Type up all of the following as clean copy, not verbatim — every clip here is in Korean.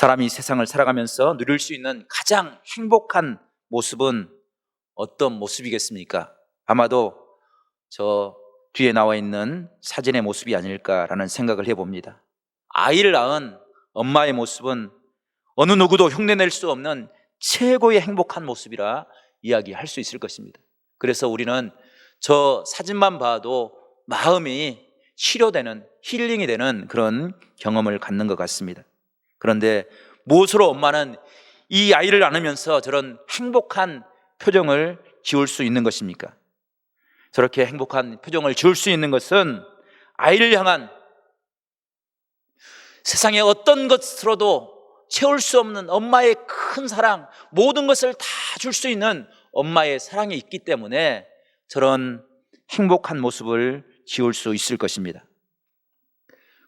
사람이 세상을 살아가면서 누릴 수 있는 가장 행복한 모습은 어떤 모습이겠습니까? 아마도 저 뒤에 나와 있는 사진의 모습이 아닐까라는 생각을 해봅니다. 아이를 낳은 엄마의 모습은 어느 누구도 흉내낼 수 없는 최고의 행복한 모습이라 이야기할 수 있을 것입니다. 그래서 우리는 저 사진만 봐도 마음이 치료되는, 힐링이 되는 그런 경험을 갖는 것 같습니다. 그런데 무엇으로 엄마는 이 아이를 낳으면서 저런 행복한 표정을 지을 수 있는 것입니까? 저렇게 행복한 표정을 지을 수 있는 것은 아이를 향한 세상의 어떤 것으로도 채울 수 없는 엄마의 큰 사랑, 모든 것을 다 줄 수 있는 엄마의 사랑이 있기 때문에 저런 행복한 모습을 지을 수 있을 것입니다.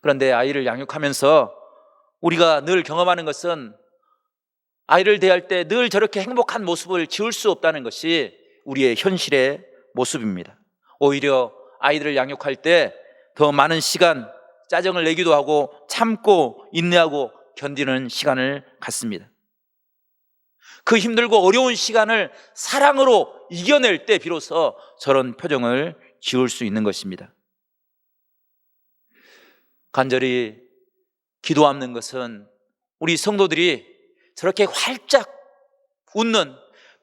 그런데 아이를 양육하면서 우리가 늘 경험하는 것은 아이를 대할 때 늘 저렇게 행복한 모습을 지을 수 없다는 것이 우리의 현실의 모습입니다. 오히려 아이들을 양육할 때 더 많은 시간, 짜증을 내기도 하고 참고 인내하고 견디는 시간을 갖습니다. 그 힘들고 어려운 시간을 사랑으로 이겨낼 때 비로소 저런 표정을 지을 수 있는 것입니다. 간절히 기도하는 것은 우리 성도들이 저렇게 활짝 웃는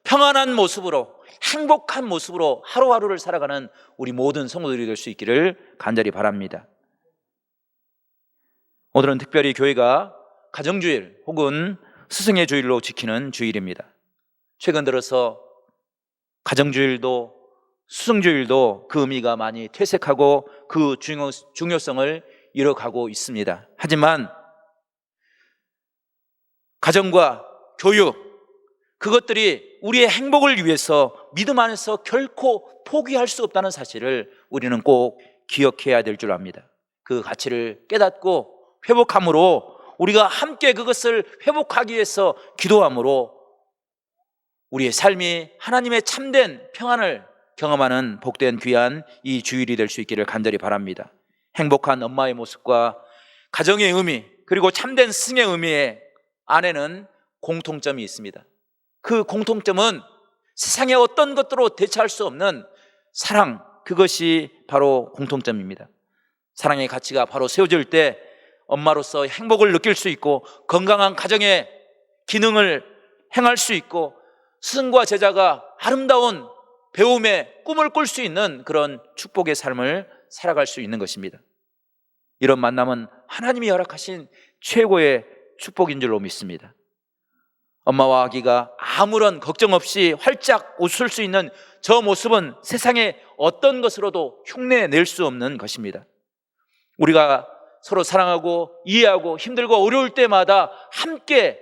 평안한 모습으로, 행복한 모습으로 하루하루를 살아가는 우리 모든 성도들이 될 수 있기를 간절히 바랍니다. 오늘은 특별히 교회가 가정주일 혹은 스승의 주일로 지키는 주일입니다. 최근 들어서 가정주일도 스승주일도 그 의미가 많이 퇴색하고 그 중요성을 잃어가고 있습니다. 하지만 가정과 교육, 그것들이 우리의 행복을 위해서 믿음 안에서 결코 포기할 수 없다는 사실을 우리는 꼭 기억해야 될 줄 압니다. 그 가치를 깨닫고 회복함으로, 우리가 함께 그것을 회복하기 위해서 기도함으로 우리의 삶이 하나님의 참된 평안을 경험하는 복된 귀한 이 주일이 될 수 있기를 간절히 바랍니다. 행복한 엄마의 모습과 가정의 의미, 그리고 참된 스승의 의미 안에는 공통점이 있습니다. 그 공통점은 세상의 어떤 것들로 대체할 수 없는 사랑, 그것이 바로 공통점입니다. 사랑의 가치가 바로 세워질 때 엄마로서 행복을 느낄 수 있고 건강한 가정의 기능을 행할 수 있고 스승과 제자가 아름다운 배움의 꿈을 꿀 수 있는 그런 축복의 삶을 살아갈 수 있는 것입니다. 이런 만남은 하나님이 허락하신 최고의 축복인 줄로 믿습니다. 엄마와 아기가 아무런 걱정 없이 활짝 웃을 수 있는 저 모습은 세상의 어떤 것으로도 흉내낼 수 없는 것입니다. 우리가 서로 사랑하고 이해하고 힘들고 어려울 때마다 함께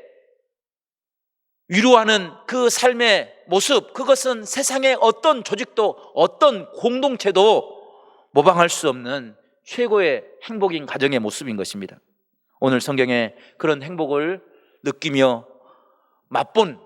위로하는 그 삶의 모습, 그것은 세상의 어떤 조직도 어떤 공동체도 모방할 수 없는 최고의 행복인 가정의 모습인 것입니다. 오늘 성경에 그런 행복을 느끼며 맛본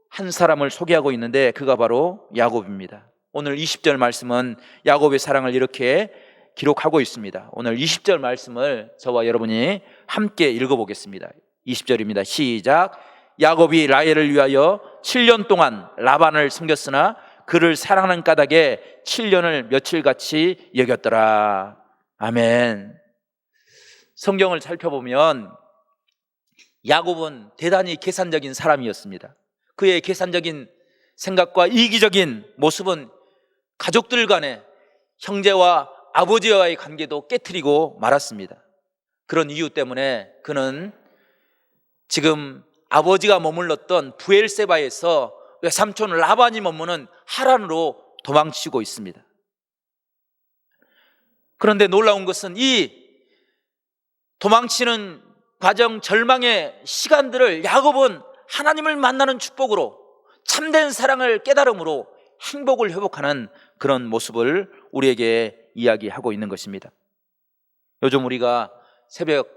한 사람을 소개하고 있는데 그가 바로 야곱입니다. 오늘 20절 말씀은 야곱의 사랑을 이렇게 기록하고 있습니다. 오늘 20절 말씀을 저와 여러분이 함께 읽어보겠습니다. 20절입니다. 시작. 야곱이 라헬을 위하여 7년 동안 라반을 섬겼으나 그를 사랑하는 까닭에 7년을 며칠같이 여겼더라. 아멘. 성경을 살펴보면 야곱은 대단히 계산적인 사람이었습니다. 그의 계산적인 생각과 이기적인 모습은 가족들 간에 형제와 아버지와의 관계도 깨트리고 말았습니다. 그런 이유 때문에 그는 지금 아버지가 머물렀던 브엘세바에서 외삼촌 라반이 머무는 하란으로 도망치고 있습니다. 그런데 놀라운 것은 이 도망치는 과정, 절망의 시간들을 야곱은 하나님을 만나는 축복으로, 참된 사랑을 깨달음으로 행복을 회복하는 그런 모습을 우리에게 이야기하고 있는 것입니다. 요즘 우리가 새벽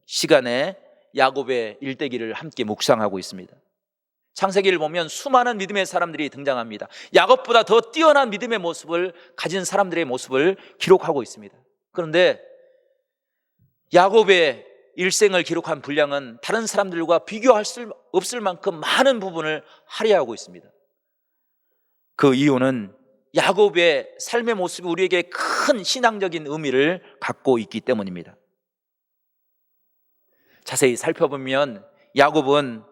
시간에 야곱의 일대기를 함께 묵상하고 있습니다. 창세기를 보면 수많은 믿음의 사람들이 등장합니다. 야곱보다 더 뛰어난 믿음의 모습을 가진 사람들의 모습을 기록하고 있습니다. 그런데 야곱의 일생을 기록한 분량은 다른 사람들과 비교할 수 없을 만큼 많은 부분을 할애하고 있습니다. 그 이유는 야곱의 삶의 모습이 우리에게 큰 신앙적인 의미를 갖고 있기 때문입니다. 자세히 살펴보면 야곱은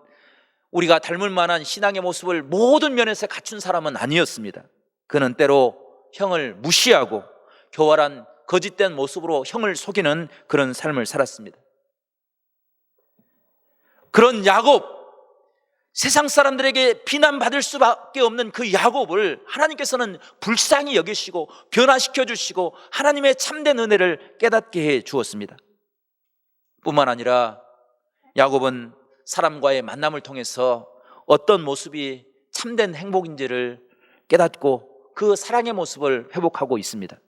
우리가 닮을 만한 신앙의 모습을 모든 면에서 갖춘 사람은 아니었습니다. 그는 때로 형을 무시하고 교활한 거짓된 모습으로 형을 속이는 그런 삶을 살았습니다. 그런 야곱, 세상 사람들에게 비난받을 수밖에 없는 그 야곱을 하나님께서는 불쌍히 여기시고 변화시켜 주시고 하나님의 참된 은혜를 깨닫게 해 주었습니다. 뿐만 아니라 야곱은 사람과의 만남을 통해서 어떤 모습이 참된 행복인지를 깨닫고 그 사랑의 모습을 회복하고 있습니다.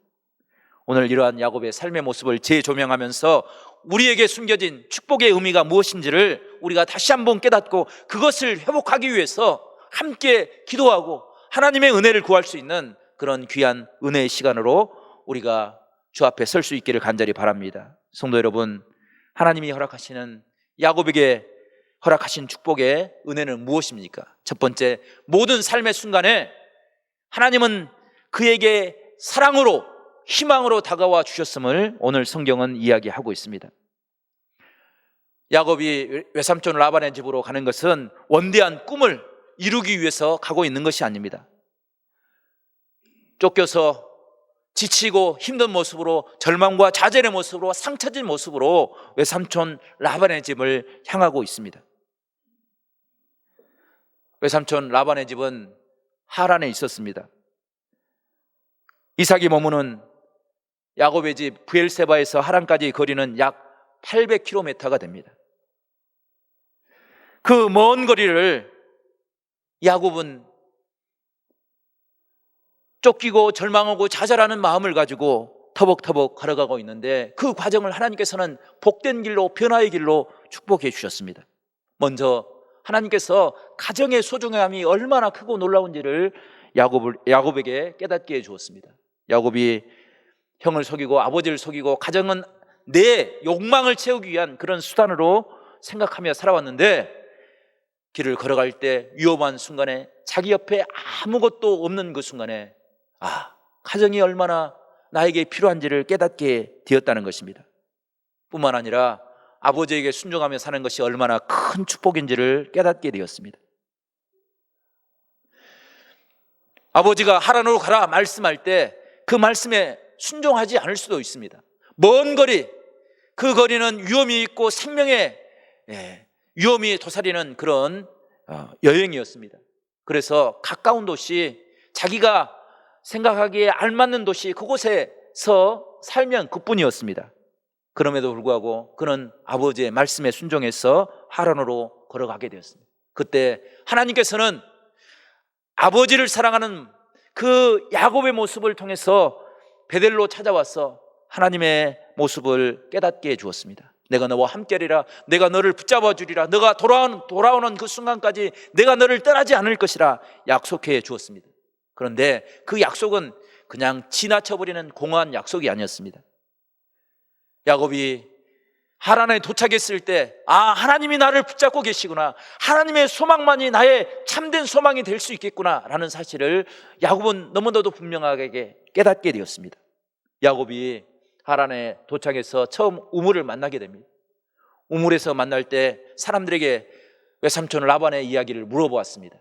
오늘 이러한 야곱의 삶의 모습을 재조명하면서 우리에게 숨겨진 축복의 의미가 무엇인지를 우리가 다시 한번 깨닫고 그것을 회복하기 위해서 함께 기도하고 하나님의 은혜를 구할 수 있는 그런 귀한 은혜의 시간으로 우리가 주 앞에 설 수 있기를 간절히 바랍니다. 성도 여러분, 하나님이 허락하시는 야곱에게 허락하신 축복의 은혜는 무엇입니까? 첫 번째, 모든 삶의 순간에 하나님은 그에게 사랑으로 희망으로 다가와 주셨음을 오늘 성경은 이야기하고 있습니다. 야곱이 외삼촌 라반의 집으로 가는 것은 원대한 꿈을 이루기 위해서 가고 있는 것이 아닙니다. 쫓겨서 지치고 힘든 모습으로, 절망과 좌절의 모습으로, 상처진 모습으로 외삼촌 라반의 집을 향하고 있습니다. 외삼촌 라반의 집은 하란에 있었습니다. 이삭이 머무는 야곱의 집 브엘세바에서 하란까지 거리는 약 800km가 됩니다. 그 먼 거리를 야곱은 쫓기고 절망하고 좌절하는 마음을 가지고 터벅터벅 걸어가고 있는데 그 과정을 하나님께서는 복된 길로, 변화의 길로 축복해 주셨습니다. 먼저 하나님께서 가정의 소중함이 얼마나 크고 놀라운지를 야곱에게 깨닫게 해 주었습니다. 야곱이 형을 속이고 아버지를 속이고 가정은 내 욕망을 채우기 위한 그런 수단으로 생각하며 살아왔는데 길을 걸어갈 때 위험한 순간에 자기 옆에 아무것도 없는 그 순간에 가정이 얼마나 나에게 필요한지를 깨닫게 되었다는 것입니다. 뿐만 아니라 아버지에게 순종하며 사는 것이 얼마나 큰 축복인지를 깨닫게 되었습니다. 아버지가 하란으로 가라 말씀할 때 그 말씀에 순종하지 않을 수도 있습니다. 먼 거리, 그 거리는 위험이 있고 생명의 위험이 도사리는 그런 여행이었습니다. 그래서 가까운 도시, 자기가 생각하기에 알맞는 도시, 그곳에서 살면 그뿐이었습니다. 그럼에도 불구하고 그는 아버지의 말씀에 순종해서 하란으로 걸어가게 되었습니다. 그때 하나님께서는 아버지를 사랑하는 그 야곱의 모습을 통해서 베델로 찾아와서 하나님의 모습을 깨닫게 해주었습니다. 내가 너와 함께하리라, 내가 너를 붙잡아 주리라, 너가 돌아오는 그 순간까지 내가 너를 떠나지 않을 것이라 약속해 주었습니다. 그런데 그 약속은 그냥 지나쳐버리는 공허한 약속이 아니었습니다. 야곱이 하란에 도착했을 때 하나님이 나를 붙잡고 계시구나, 하나님의 소망만이 나의 참된 소망이 될 수 있겠구나 라는 사실을 야곱은 너무나도 분명하게 깨닫게 되었습니다. 야곱이 하란에 도착해서 처음 우물을 만나게 됩니다. 우물에서 만날 때 사람들에게 외삼촌 라반의 이야기를 물어보았습니다.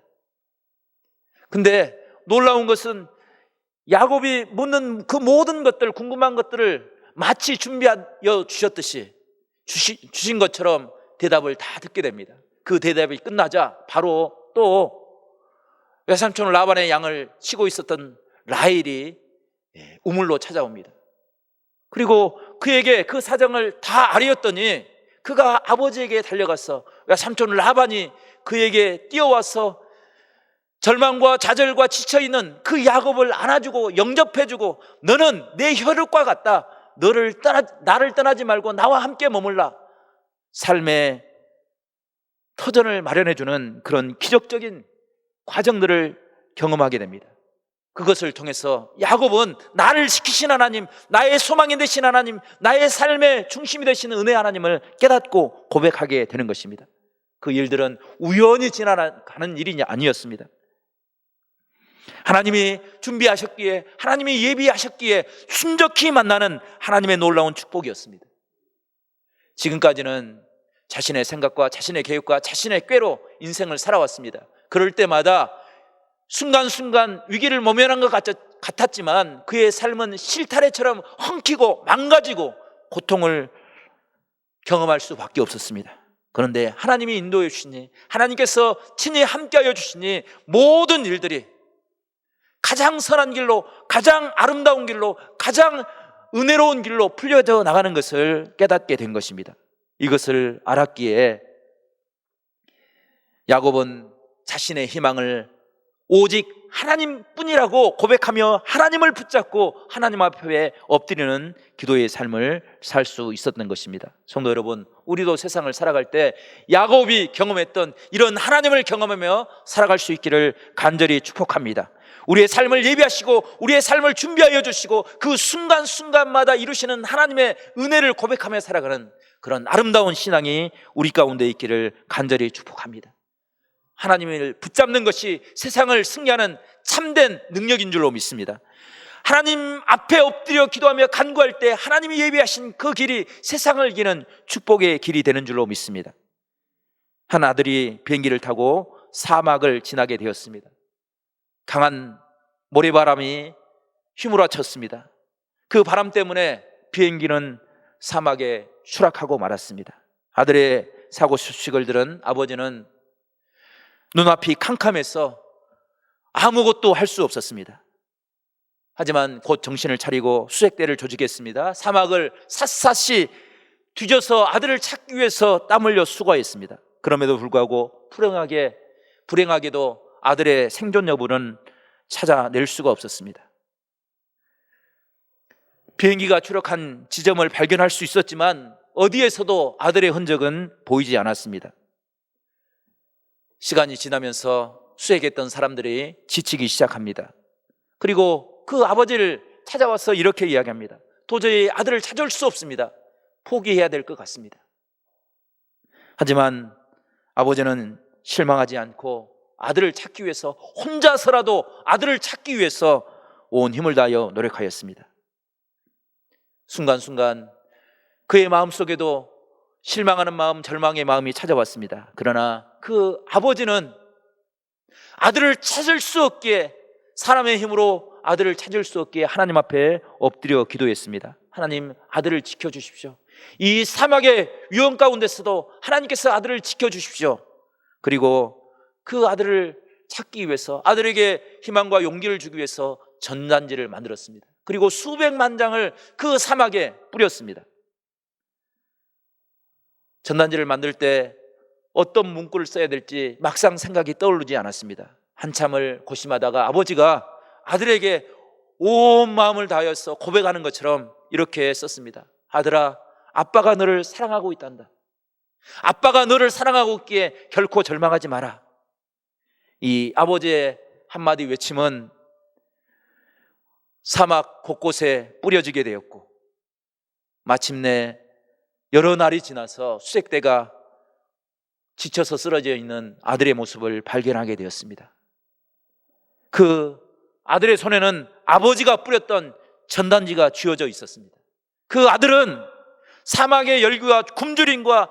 근데 놀라운 것은 야곱이 묻는 그 모든 것들, 궁금한 것들을 마치 준비하여 주셨듯이 주신 것처럼 대답을 다 듣게 됩니다. 그 대답이 끝나자 바로 또 외삼촌 라반의 양을 치고 있었던 라헬이 우물로 찾아옵니다. 그리고 그에게 그 사정을 다 알렸더니 그가 아버지에게 달려가서 외삼촌 라반이 그에게 뛰어와서 절망과 좌절과 지쳐있는 그 야곱을 안아주고 영접해주고 너는 내 혈육과 같다, 나를 떠나지 말고 나와 함께 머물라, 삶의 터전을 마련해주는 그런 기적적인 과정들을 경험하게 됩니다. 그것을 통해서 야곱은 나를 지키신 하나님, 나의 소망이 되신 하나님, 나의 삶의 중심이 되시는 은혜 하나님을 깨닫고 고백하게 되는 것입니다. 그 일들은 우연히 지나가는 일이 아니었습니다. 하나님이 준비하셨기에, 하나님이 예비하셨기에 순적히 만나는 하나님의 놀라운 축복이었습니다. 지금까지는 자신의 생각과 자신의 계획과 자신의 꾀로 인생을 살아왔습니다. 그럴 때마다 순간순간 위기를 모면한 것 같았지만 그의 삶은 실타래처럼 엉키고 망가지고 고통을 경험할 수밖에 없었습니다. 그런데 하나님이 인도해 주시니, 하나님께서 친히 함께하여 주시니 모든 일들이 가장 선한 길로, 가장 아름다운 길로, 가장 은혜로운 길로 풀려져 나가는 것을 깨닫게 된 것입니다. 이것을 알았기에 야곱은 자신의 희망을 오직 하나님뿐이라고 고백하며 하나님을 붙잡고 하나님 앞에 엎드리는 기도의 삶을 살 수 있었던 것입니다. 성도 여러분, 우리도 세상을 살아갈 때 야곱이 경험했던 이런 하나님을 경험하며 살아갈 수 있기를 간절히 축복합니다. 우리의 삶을 예비하시고 우리의 삶을 준비하여 주시고 그 순간순간마다 이루시는 하나님의 은혜를 고백하며 살아가는 그런 아름다운 신앙이 우리 가운데 있기를 간절히 축복합니다. 하나님을 붙잡는 것이 세상을 승리하는 참된 능력인 줄로 믿습니다. 하나님 앞에 엎드려 기도하며 간구할 때 하나님이 예비하신 그 길이 세상을 이기는 축복의 길이 되는 줄로 믿습니다. 한 아들이 비행기를 타고 사막을 지나게 되었습니다. 강한 모래바람이 휘몰아쳤습니다. 그 바람 때문에 비행기는 사막에 추락하고 말았습니다. 아들의 사고 소식을 들은 아버지는 눈앞이 캄캄해서 아무것도 할 수 없었습니다. 하지만 곧 정신을 차리고 수색대를 조직했습니다. 사막을 샅샅이 뒤져서 아들을 찾기 위해서 땀 흘려 수고했습니다. 그럼에도 불구하고 불행하게도 아들의 생존 여부는 찾아낼 수가 없었습니다. 비행기가 추락한 지점을 발견할 수 있었지만 어디에서도 아들의 흔적은 보이지 않았습니다. 시간이 지나면서 수색했던 사람들이 지치기 시작합니다. 그리고 그 아버지를 찾아와서 이렇게 이야기합니다. 도저히 아들을 찾을 수 없습니다. 포기해야 될 것 같습니다. 하지만 아버지는 실망하지 않고 아들을 찾기 위해서, 혼자서라도 아들을 찾기 위해서 온 힘을 다하여 노력하였습니다. 순간순간 그의 마음속에도 실망하는 마음, 절망의 마음이 찾아왔습니다. 그러나 그 아버지는 아들을 찾을 수 없기에, 사람의 힘으로 아들을 찾을 수 없기에 하나님 앞에 엎드려 기도했습니다. 하나님, 아들을 지켜주십시오. 이 사막의 위험 가운데서도 하나님께서 아들을 지켜주십시오. 그리고 그 아들을 찾기 위해서, 아들에게 희망과 용기를 주기 위해서 전단지를 만들었습니다. 그리고 수백만 장을 그 사막에 뿌렸습니다. 전단지를 만들 때 어떤 문구를 써야 될지 막상 생각이 떠오르지 않았습니다. 한참을 고심하다가 아버지가 아들에게 온 마음을 다하여서 고백하는 것처럼 이렇게 썼습니다. 아들아, 아빠가 너를 사랑하고 있단다. 아빠가 너를 사랑하고 있기에 결코 절망하지 마라. 이 아버지의 한마디 외침은 사막 곳곳에 뿌려지게 되었고, 마침내 여러 날이 지나서 수색대가 지쳐서 쓰러져 있는 아들의 모습을 발견하게 되었습니다. 그 아들의 손에는 아버지가 뿌렸던 전단지가 쥐어져 있었습니다. 그 아들은 사막의 열기와 굶주림과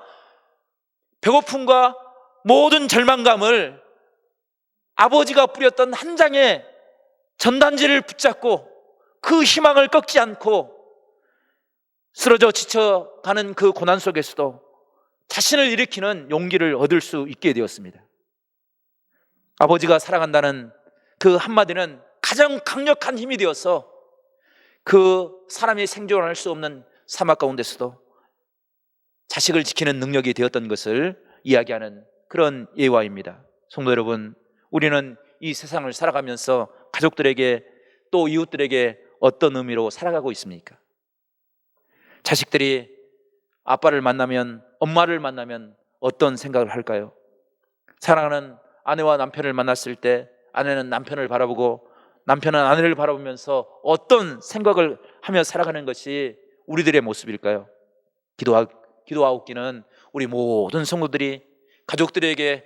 배고픔과 모든 절망감을 아버지가 뿌렸던 한 장의 전단지를 붙잡고 그 희망을 꺾지 않고 쓰러져 지쳐가는 그 고난 속에서도 자신을 일으키는 용기를 얻을 수 있게 되었습니다. 아버지가 사랑한다는 그 한마디는 가장 강력한 힘이 되어서 그 사람이 생존할 수 없는 사막 가운데서도 자식을 지키는 능력이 되었던 것을 이야기하는 그런 예화입니다. 성도 여러분, 우리는 이 세상을 살아가면서 가족들에게 또 이웃들에게 어떤 의미로 살아가고 있습니까? 자식들이 아빠를 만나면, 엄마를 만나면 어떤 생각을 할까요? 사랑하는 아내와 남편을 만났을 때 아내는 남편을 바라보고 남편은 아내를 바라보면서 어떤 생각을 하며 살아가는 것이 우리들의 모습일까요? 기도하옵기는 우리 모든 성도들이 가족들에게,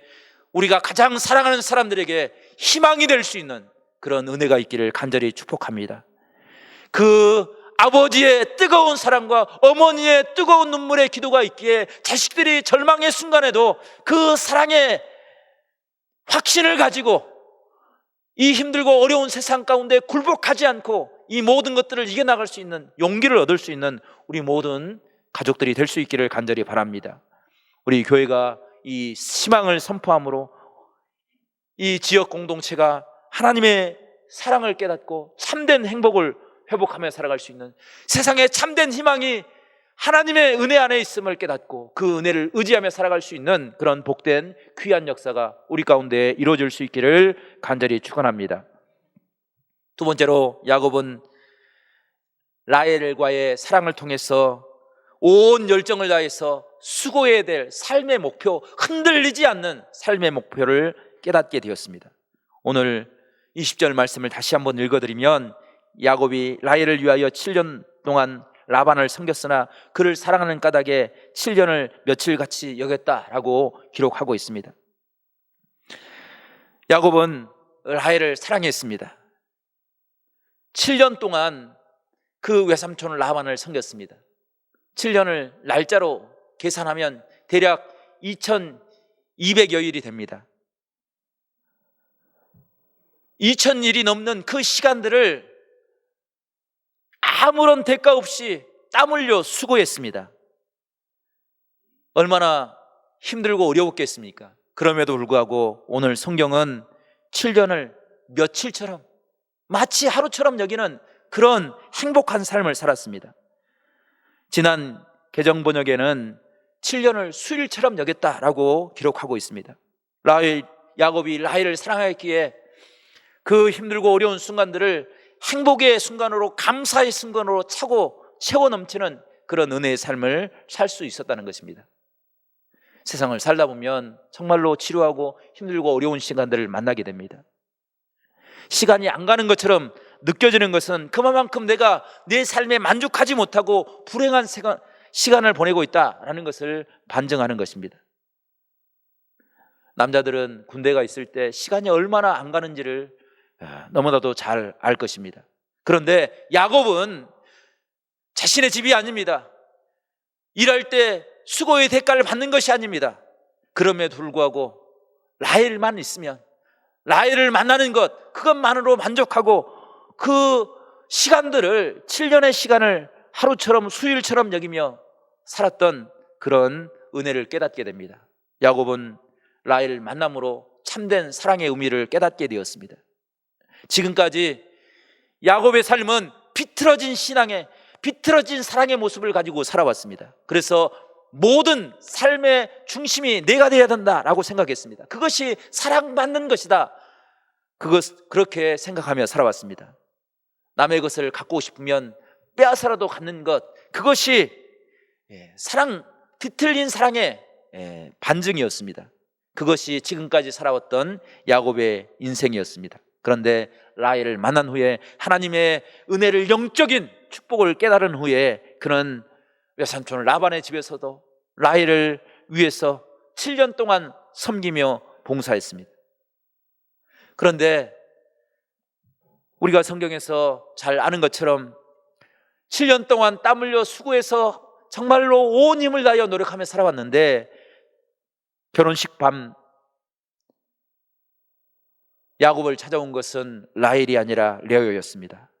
우리가 가장 사랑하는 사람들에게 희망이 될 수 있는 그런 은혜가 있기를 간절히 축복합니다. 그 아버지의 뜨거운 사랑과 어머니의 뜨거운 눈물의 기도가 있기에 자식들이 절망의 순간에도 그 사랑의 확신을 가지고 이 힘들고 어려운 세상 가운데 굴복하지 않고 이 모든 것들을 이겨나갈 수 있는 용기를 얻을 수 있는 우리 모든 가족들이 될 수 있기를 간절히 바랍니다. 우리 교회가 이 희망을 선포함으로 이 지역 공동체가 하나님의 사랑을 깨닫고 참된 행복을 회복하며 살아갈 수 있는, 세상에 참된 희망이 하나님의 은혜 안에 있음을 깨닫고 그 은혜를 의지하며 살아갈 수 있는 그런 복된 귀한 역사가 우리 가운데 이루어질 수 있기를 간절히 축원합니다. 두 번째로 야곱은 라헬과의 사랑을 통해서 온 열정을 다해서 수고해야 될 삶의 목표, 흔들리지 않는 삶의 목표를 깨닫게 되었습니다. 오늘 20절 말씀을 다시 한번 읽어드리면, 야곱이 라헬을 위하여 7년 동안 라반을 섬겼으나 그를 사랑하는 까닭에 7년을 며칠같이 여겼다라고 기록하고 있습니다. 야곱은 라헬을 사랑했습니다. 7년 동안 그 외삼촌 라반을 섬겼습니다. 7년을 날짜로 계산하면 대략 2200여일이 됩니다. 2000일이 넘는 그 시간들을 아무런 대가 없이 땀 흘려 수고했습니다. 얼마나 힘들고 어려웠겠습니까? 그럼에도 불구하고 오늘 성경은 7년을 며칠처럼, 마치 하루처럼 여기는 그런 행복한 삶을 살았습니다. 지난 개정 번역에는 7년을 수일처럼 여겼다라고 기록하고 있습니다. 야곱이 라헬을 사랑하였기에 그 힘들고 어려운 순간들을 행복의 순간으로, 감사의 순간으로 차고 채워 넘치는 그런 은혜의 삶을 살 수 있었다는 것입니다. 세상을 살다 보면 정말로 지루하고 힘들고 어려운 시간들을 만나게 됩니다. 시간이 안 가는 것처럼 느껴지는 것은 그만큼 내가 내 삶에 만족하지 못하고 불행한 시간을 보내고 있다라는 것을 반증하는 것입니다. 남자들은 군대가 있을 때 시간이 얼마나 안 가는지를 너무나도 잘 알 것입니다. 그런데 야곱은 자신의 집이 아닙니다. 일할 때 수고의 대가를 받는 것이 아닙니다. 그럼에도 불구하고 라헬만 있으면, 라헬을 만나는 것, 그것만으로 만족하고 그 시간들을, 7년의 시간을 하루처럼 수일처럼 여기며 살았던 그런 은혜를 깨닫게 됩니다. 야곱은 라헬을 만남으로 참된 사랑의 의미를 깨닫게 되었습니다. 지금까지 야곱의 삶은 비틀어진 신앙의, 비틀어진 사랑의 모습을 가지고 살아왔습니다. 그래서 모든 삶의 중심이 내가 되어야 된다라고 생각했습니다. 그것이 사랑받는 것이다, 그렇게 생각하며 살아왔습니다. 남의 것을 갖고 싶으면 빼앗아라도 갖는 것, 그것이 뒤틀린 사랑의 반증이었습니다. 그것이 지금까지 살아왔던 야곱의 인생이었습니다. 그런데 라헬을 만난 후에, 하나님의 은혜를, 영적인 축복을 깨달은 후에 그는 외삼촌 라반의 집에서도 라헬을 위해서 7년 동안 섬기며 봉사했습니다. 그런데 우리가 성경에서 잘 아는 것처럼 7년 동안 땀 흘려 수고해서 정말로 온 힘을 다하여 노력하며 살아왔는데, 결혼식 밤 야곱을 찾아온 것은 라헬이 아니라 레아였습니다.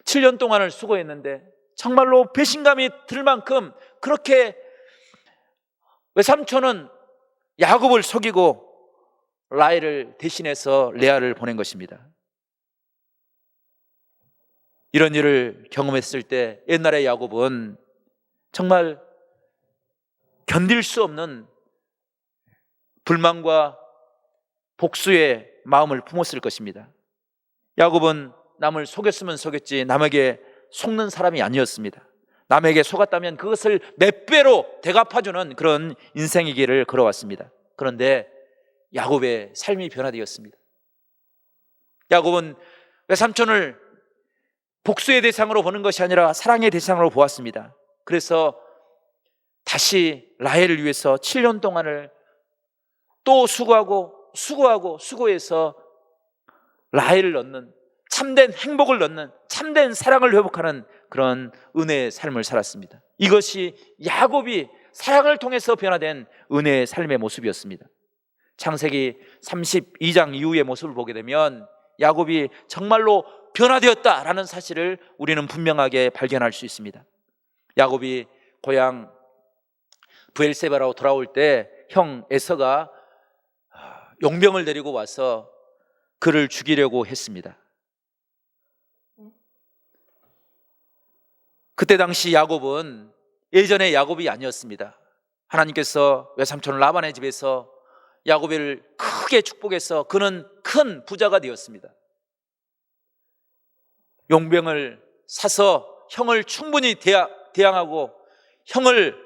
7년 동안을 수고했는데 정말로 배신감이 들 만큼 그렇게 외삼촌은 야곱을 속이고 라헬을 대신해서 레아를 보낸 것입니다. 이런 일을 경험했을 때 옛날의 야곱은 정말 견딜 수 없는 불만과 복수의 마음을 품었을 것입니다. 야곱은 남을 속였으면 속였지 남에게 속는 사람이 아니었습니다. 남에게 속았다면 그것을 몇 배로 대갚아주는 그런 인생의 길을 걸어왔습니다. 그런데 야곱의 삶이 변화되었습니다. 야곱은 외삼촌을 복수의 대상으로 보는 것이 아니라 사랑의 대상으로 보았습니다. 그래서 다시 라헬을 위해서 7년 동안을 또 수고해서 라헬을 얻는, 참된 행복을 얻는, 참된 사랑을 회복하는 그런 은혜의 삶을 살았습니다. 이것이 야곱이 사랑을 통해서 변화된 은혜의 삶의 모습이었습니다. 창세기 32장 이후의 모습을 보게 되면 야곱이 정말로 변화되었다라는 사실을 우리는 분명하게 발견할 수 있습니다. 야곱이 고향 브엘세바로 돌아올 때 형 에서가 용병을 데리고 와서 그를 죽이려고 했습니다. 그때 당시 야곱은 예전의 야곱이 아니었습니다. 하나님께서 외삼촌 라반의 집에서 야곱을 크게 축복해서 그는 큰 부자가 되었습니다. 용병을 사서 형을 충분히 대항하고 형을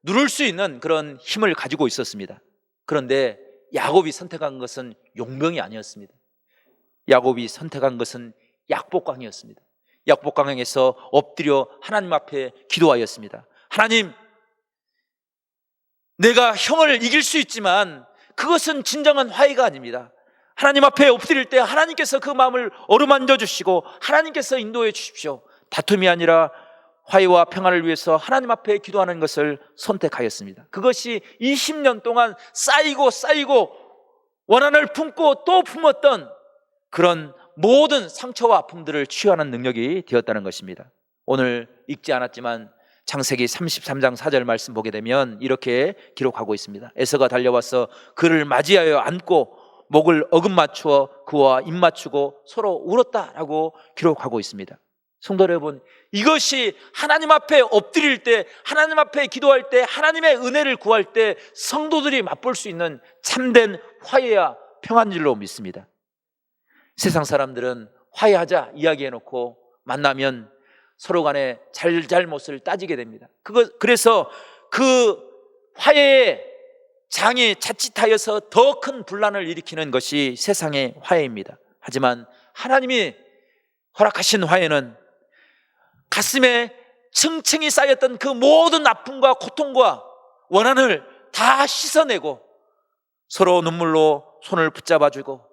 누를 수 있는 그런 힘을 가지고 있었습니다. 그런데 야곱이 선택한 것은 용병이 아니었습니다. 야곱이 선택한 것은 약복강이었습니다. 약복강에서 엎드려 하나님 앞에 기도하였습니다. 하나님, 내가 형을 이길 수 있지만 그것은 진정한 화해가 아닙니다. 하나님 앞에 엎드릴 때 하나님께서 그 마음을 어루만져 주시고 하나님께서 인도해 주십시오. 다툼이 아니라 화해와 평안을 위해서 하나님 앞에 기도하는 것을 선택하였습니다. 그것이 20년 동안 쌓이고 원한을 품고 또 품었던 그런 모든 상처와 아픔들을 치유하는 능력이 되었다는 것입니다. 오늘 읽지 않았지만 창세기 33장 4절 말씀 보게 되면 이렇게 기록하고 있습니다. 에서가 달려와서 그를 맞이하여 안고 목을 어금 맞추어 그와 입 맞추고 서로 울었다라고 기록하고 있습니다. 성도 여러분, 이것이 하나님 앞에 엎드릴 때, 하나님 앞에 기도할 때, 하나님의 은혜를 구할 때 성도들이 맛볼 수 있는 참된 화해와 평안인 줄로 믿습니다. 세상 사람들은 화해하자 이야기해놓고 만나면 서로 간에 잘잘못을 따지게 됩니다. 그래서 그 화해의 장이 자칫하여서 더 큰 분란을 일으키는 것이 세상의 화해입니다. 하지만 하나님이 허락하신 화해는 가슴에 층층이 쌓였던 그 모든 아픔과 고통과 원한을 다 씻어내고 서로 눈물로 손을 붙잡아주고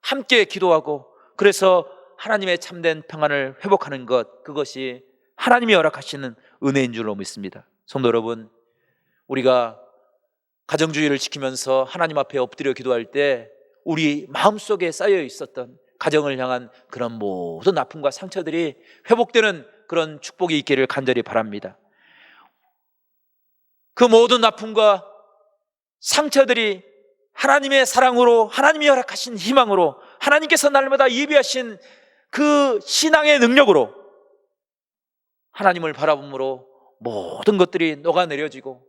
함께 기도하고, 그래서 하나님의 참된 평안을 회복하는 것, 그것이 하나님이 허락하시는 은혜인 줄로 믿습니다. 성도 여러분, 우리가 가정주의를 지키면서 하나님 앞에 엎드려 기도할 때 우리 마음속에 쌓여 있었던 가정을 향한 그런 모든 아픔과 상처들이 회복되는 그런 축복이 있기를 간절히 바랍니다. 그 모든 아픔과 상처들이 하나님의 사랑으로, 하나님이 허락하신 희망으로, 하나님께서 날마다 예비하신 그 신앙의 능력으로 하나님을 바라봄으로 모든 것들이 녹아내려지고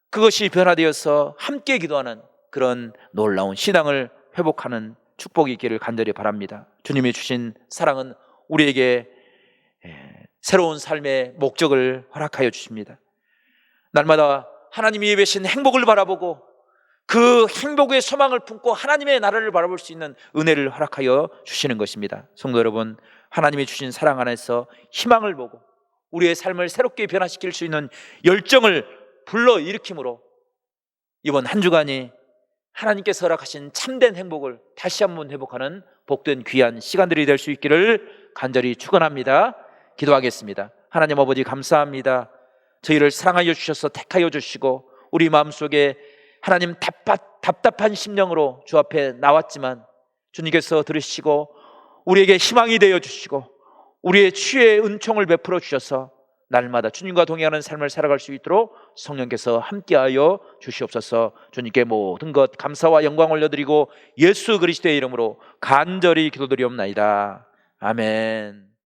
그것이 변화되어서 함께 기도하는 그런 놀라운 신앙을 회복하는 축복이 있기를 간절히 바랍니다. 주님이 주신 사랑은 우리에게 새로운 삶의 목적을 허락하여 주십니다. 날마다 하나님이 예배하신 행복을 바라보고 그 행복의 소망을 품고 하나님의 나라를 바라볼 수 있는 은혜를 허락하여 주시는 것입니다. 성도 여러분, 하나님이 주신 사랑 안에서 희망을 보고 우리의 삶을 새롭게 변화시킬 수 있는 열정을 불러일으킴으로 이번 한 주간이 하나님께서 허락하신 참된 행복을 다시 한번 회복하는 복된 귀한 시간들이 될 수 있기를 간절히 축원합니다. 기도하겠습니다. 하나님 아버지, 감사합니다. 저희를 사랑하여 주셔서 택하여 주시고 우리 마음속에 하나님 답답한 심령으로 주 앞에 나왔지만 주님께서 들으시고 우리에게 희망이 되어 주시고 우리의 치유의 은총을 베풀어 주셔서 날마다 주님과 동행하는 삶을 살아갈 수 있도록 성령께서 함께하여 주시옵소서. 주님께 모든 것 감사와 영광 올려드리고 예수 그리스도의 이름으로 간절히 기도드리옵나이다. 아멘.